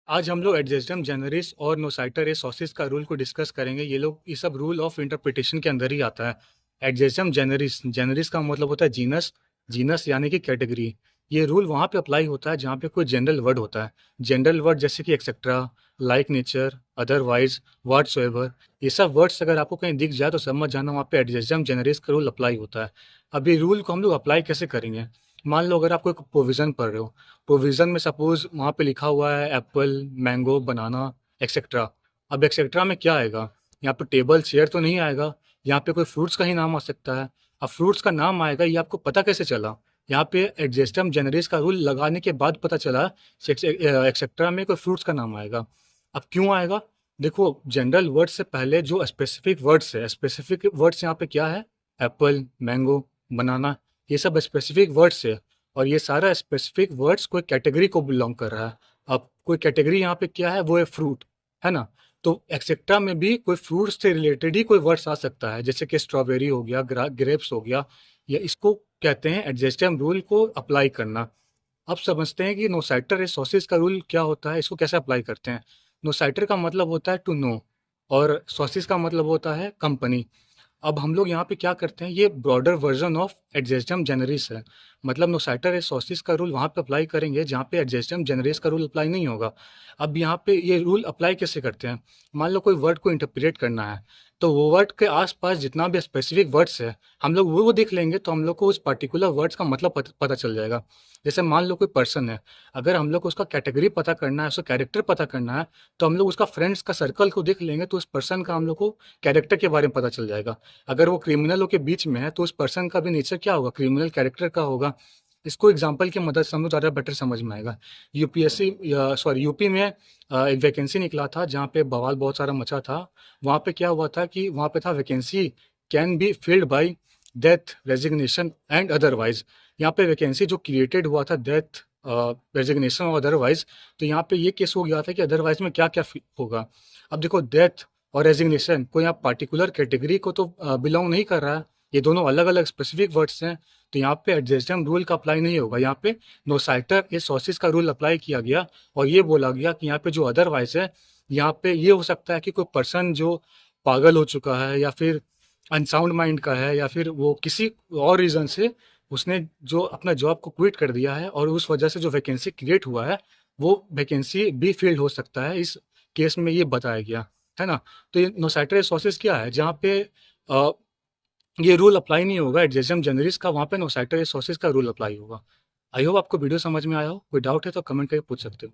आज हम लोग एडजेस्टम जेनरिस और नोसाइटर ए सॉसिस का रूल को डिस्कस करेंगे। ये सब रूल ऑफ इंटरप्रिटेशन के अंदर ही आता है। एडजेस्टम जेनरिस जेनरिस का मतलब होता है जीनस। जीनस यानी कि कैटेगरी। ये रूल वहाँ पे अप्लाई होता है जहाँ पे कोई जनरल वर्ड होता है। जनरल वर्ड जैसे कि etcetera, like nature, otherwise, whatsoever. ये सब वर्ड्स अगर आपको कहीं दिख जाए तो समझ जाना वहाँ पे एडजेस्टम जेनरिस का रूल अप्लाई होता है। अब ये रूल को हम लोग अप्लाई कैसे करेंगे? मान लो अगर आप कोई प्रोविज़न पढ़ रहे हो, प्रोविज़न में सपोज़ वहाँ पे लिखा हुआ है एप्पल, मैंगो, बनाना, एक्सेट्रा। अब एक्सेट्रा में क्या आएगा? यहाँ पे टेबल, चेयर तो नहीं आएगा, यहाँ पे कोई फ्रूट्स का ही नाम आ सकता है। अब फ्रूट्स का नाम आएगा, ये आपको पता कैसे चला? यहाँ पे एडजेस्टम जेनरिस का रूल लगाने के बाद पता चला एक्सेट्रा में कोई फ्रूट्स का नाम आएगा। अब क्यों आएगा? देखो, जनरल वर्ड से पहले जो स्पेसिफिक वर्ड्स है, स्पेसिफिक वर्ड्स यहाँ पे क्या है? एप्पल, मैंगो, बनाना, ये सब स्पेसिफिक वर्ड्स है। और ये सारा स्पेसिफिक वर्ड्स कोई कैटेगरी को बिलोंग कर रहा है। अब कोई कैटेगरी यहाँ पे क्या है? वो है फ्रूट, है ना? तो एक्सेट्रा में भी कोई फ्रूट से रिलेटेड ही कोई वर्ड्स आ सकता है, जैसे कि स्ट्रॉबेरी हो गया, ग्रेप्स हो गया। या इसको कहते हैं एडजेस्टिव रूल को अप्लाई करना। अब समझते हैं कि नोसाइटर ए सॉसिस का रूल क्या होता है, इसको कैसे अप्लाई करते हैं। नोसाइटर का मतलब होता है टू नो, और सॉसिस का मतलब होता है कंपनी। अब हम लोग यहाँ पे क्या करते हैं, ये ब्रॉडर वर्जन ऑफ एडजेस्टम जेनरिस है। मतलब नोसाइटर सॉसिस का रूल वहाँ पे अप्लाई करेंगे जहाँ पे एडजेस्टम जेनरिस का रूल अप्लाई नहीं होगा। अब यहाँ पे ये रूल अप्लाई कैसे करते हैं? मान लो कोई वर्ड को इंटरप्रेट करना है, तो वो वर्ड के आसपास जितना भी स्पेसिफिक वर्ड्स है, हम लोग वो देख लेंगे तो हम लोग को उस पर्टिकुलर वर्ड्स का मतलब पता चल जाएगा। जैसे मान लो कोई पर्सन है, अगर हम लोग को उसका कैटेगरी पता करना है, उसका कैरेक्टर पता करना है, तो हम लोग उसका फ्रेंड्स का सर्कल को देख लेंगे तो उस पर्सन का हम लोग को कैरेक्टर के बारे में पता चल जाएगा। अगर वो क्रिमिनलों के बीच में है तो उस पर्सन का भी नेचर क्या होगा? क्रिमिनल कैरेक्टर का होगा। इसको एग्जांपल की मदद से हम लोग ज़्यादा बेटर समझ में आएगा। यूपी में एक वैकेंसी निकला था जहाँ पे बवाल बहुत सारा मचा था। वहाँ पे क्या हुआ था कि वहाँ पे था vacancy can be filled by death, resignation and otherwise. यहाँ पे वैकेंसी जो क्रिएटेड हुआ था डेथ, रेजिग्नेशन और अदरवाइज। तो यहाँ पे ये केस हो गया था कि अदरवाइज में क्या क्या होगा। अब देखो, डेथ और रेजिग्नेशन कोई यहाँ पार्टिकुलर कैटेगरी को तो बिलोंग नहीं कर रहा है। ये दोनों अलग अलग स्पेसिफिक वर्ड्स हैं। तो यहाँ पे एडजेस्टम रूल का अप्लाई नहीं होगा। यहाँ पे नोसाइटर ये सॉसिस का रूल अप्लाई किया गया और ये बोला गया कि यहाँ पे जो अदरवाइज है, यहाँ पे ये हो सकता है कि कोई पर्सन जो पागल हो चुका है या फिर अनसाउंड माइंड का है या फिर वो किसी और रीज़न से उसने जो अपना जॉब को क्विट कर दिया है और उस वजह से जो वैकेंसी क्रिएट हुआ है, वो वैकेंसी बी फील्ड हो सकता है। इस केस में ये बताया गया है ना। तो ये नोसाइटर सॉसेस क्या है जहाँ पे अ, ये रूल अप्लाई नहीं होगा एडजेस्टम जनरलिस्ट का, वहाँ पे नोसाइटर सॉसेस का रूल अप्लाई होगा। आई होप आपको वीडियो समझ में आया हो। कोई डाउट है तो कमेंट करके पूछ सकते हो।